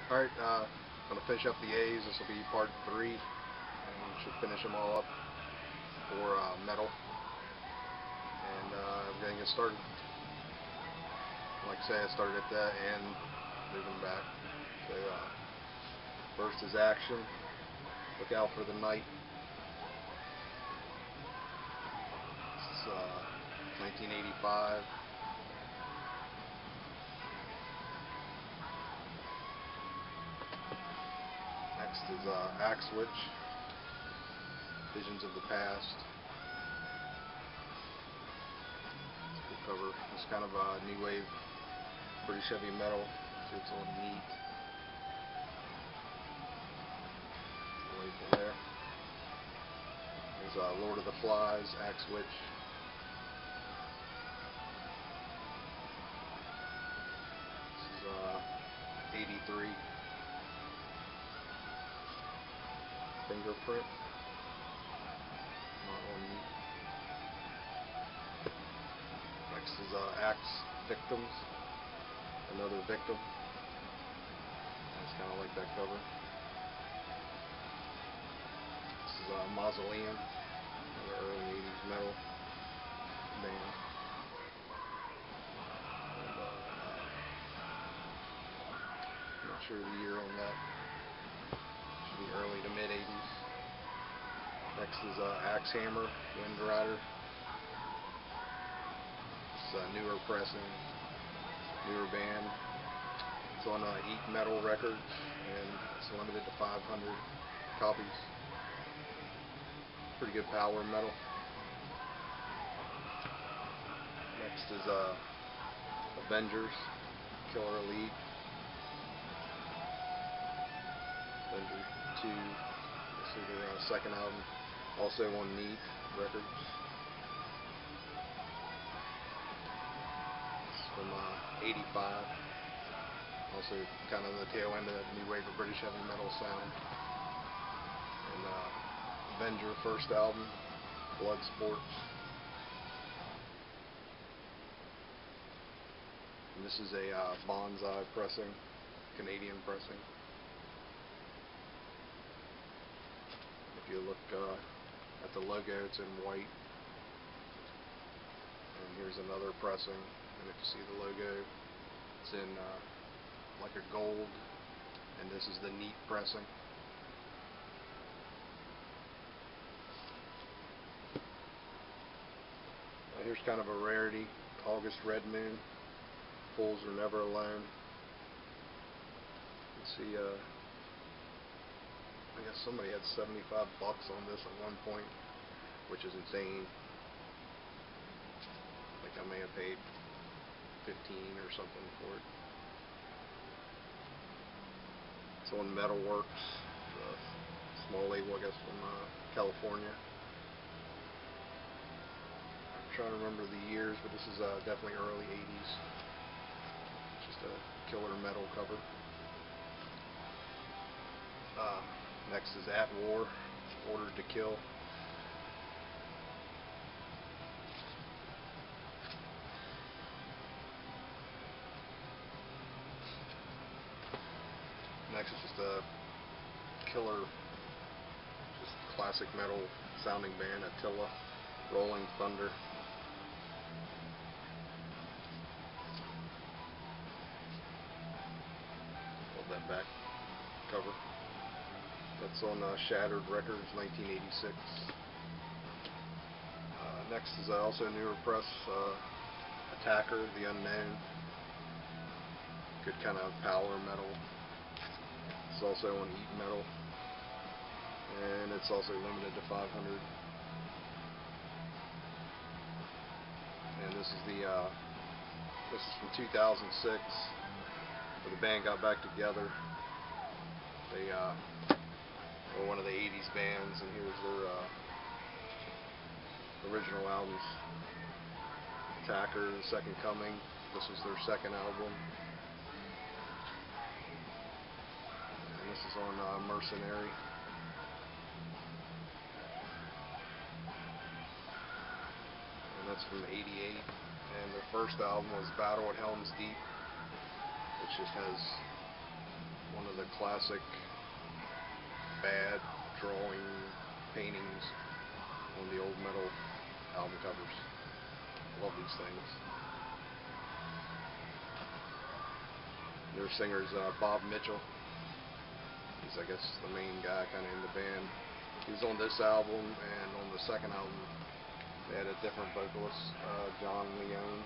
Alright, I'm going to finish up the A's. This will be part 3. And should finish them all up for metal. And we're going to get started. Like I say, I started at that and moving back. So first is action. Look out for the night. This is 1985. Next is Axe Witch, Visions of the Past. It's a cool cover. It's kind of a new wave, British heavy metal. So it's all neat. Label there. There's Lord of the Flies, Axe Witch. This is 83. Fingerprint. Not on me. Next is Axe Victims. Another victim. It's kind of like that cover. This is Mausoleum. Another early 80s metal band. And, I'm not sure the year on that. Early to mid 80s. Next is Axe Hammer, Wind Rider. It's a newer pressing, newer band. It's on Eat Metal Records and it's limited to 500 copies. Pretty good power metal. Next is Avengers, Killer Elite. Avengers 2, this is their second album, also on Neat Records. It's from 85, also kind of the tail end of that new wave of British heavy metal sound. And Avenger first album, Blood Sports. And this is a bonsai pressing, Canadian pressing. If you look at the logo, it's in white. And here's another pressing. And if you see the logo, it's in like a gold. And this is the Neat pressing. Here's kind of a rarity. August Red Moon. Fools Are Never Alone. You can see I guess somebody had $75 on this at one point, which is insane. I think I may have paid 15 or something for it. It's on Metalworks, a small label, I guess, from California. I'm trying to remember the years, but this is definitely early 80s. Just a killer metal cover. Next is At War, Ordered to Kill. Next is just a killer, just classic metal sounding band, Attila, Rolling Thunder. Love that back cover. That's on Shattered Records, 1986. Next is also a newer press, Attacker, The Unknown. Good kind of power metal. It's also on Eat Metal. And it's also limited to 500. And this is from 2006. When the band got back together. They or one of the 80s bands, and here's their original albums. Attacker, The Second Coming, this was their second album. And this is on Mercenary. And that's from 88. And their first album was Battle at Helm's Deep, which just has one of the classic bad drawing paintings on the old metal album covers. Love these things. Their singer's Bob Mitchell. He's, I guess, the main guy kind of in the band. He's on this album, and on the second album they had a different vocalist, John Leone.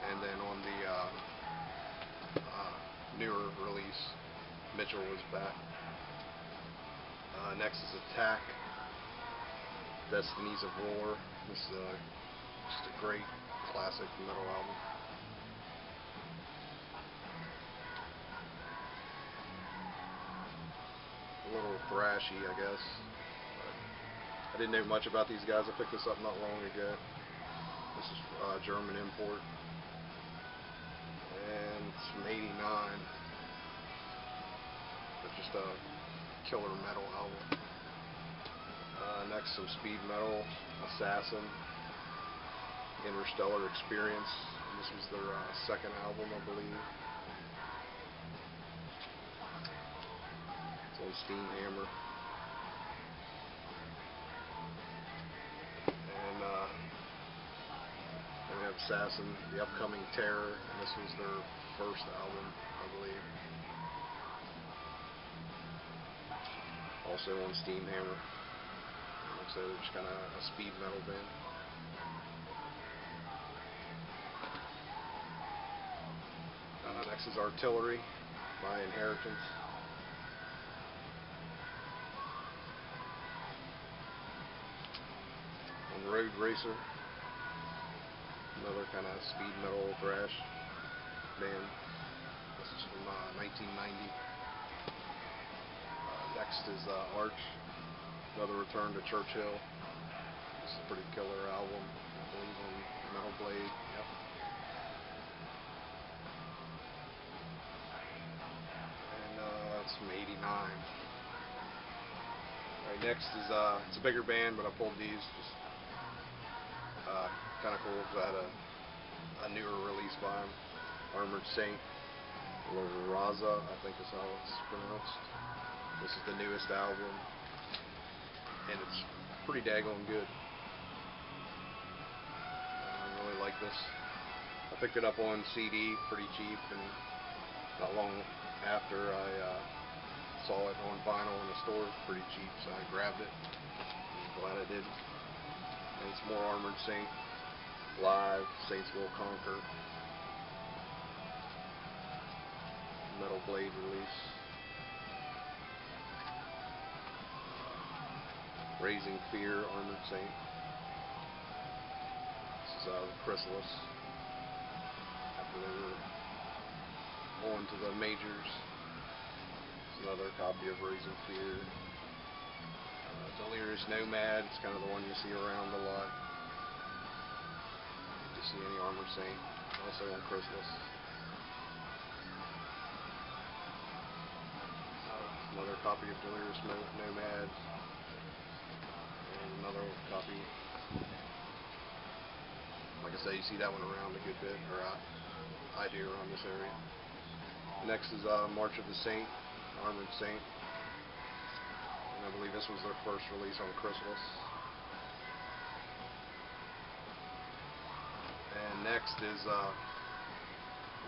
And then on the newer release, Mitchell was back. Next is Attack, Destinies of War. This is just a great classic metal album. A little thrashy, I guess. I didn't know much about these guys. I picked this up not long ago. This is German import. And it's from '89. It's just a killer metal album. Next, some speed metal, Assassin, Interstellar Experience. And this was their second album, I believe. It's on Steamhammer. And then we have Assassin, The Upcoming Terror, and this was their first album, I believe. Also on Steamhammer. So they're just kind of a speed metal band. Next is Artillery by Inheritance. On Road Racer, another kind of speed metal thrash band. This is from 1990. Next is Arch, another return to Churchill. This is a pretty killer album, I believe, on Metal Blade. Yep. And that's from '89. Alright, next is it's a bigger band, but I pulled these just kind of cool because I had a newer release by them. Armored Saint, La Raza, I think is how it's pronounced. This is the newest album, and it's pretty daggone good. I really like this. I picked it up on CD, pretty cheap, and not long after I saw it on vinyl in the store, pretty cheap, so I grabbed it. I'm glad I did. And it's more Armored Saint, Live, Saints Will Conquer, Metal Blade release. Raising Fear, Armored Saint. This is Chrysalis. After they were on to the majors. It's another copy of Raising Fear. Delirious Nomad, it's kind of the one you see around a lot. If you see any Armored Saint, also on Chrysalis. Another copy of Delirious Nomad. Another copy. Like I say, you see that one around a good bit, or I do around this area. Next is March of the Saint, Armored Saint, and I believe this was their first release on Chrysalis. And next is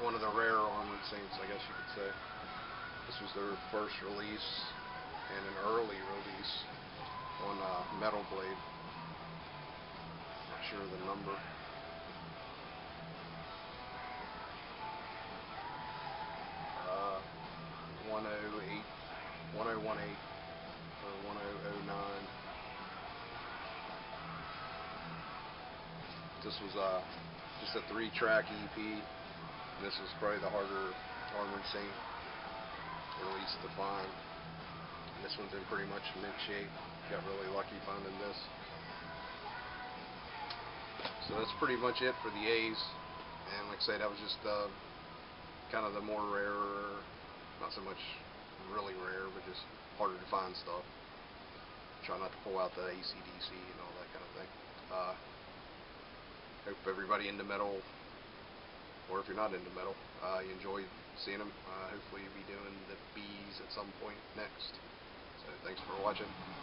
one of the rare Armored Saints, I guess you could say. This was their first release and an early release on Metal Blade. Not sure the number. 1018 or 1009. This was just a 3-track EP. And this was probably the harder Armored Saint release to find. And this one's in pretty much mint shape. Got really lucky finding this. So that's pretty much it for the A's. And like I said, that was just kind of the more rare, not so much really rare, but just harder to find stuff. Try not to pull out the AC/DC and all that kind of thing. Hope everybody into metal, or if you're not into metal, you enjoy seeing them. Hopefully you'll be doing it some point next. So thanks for watching.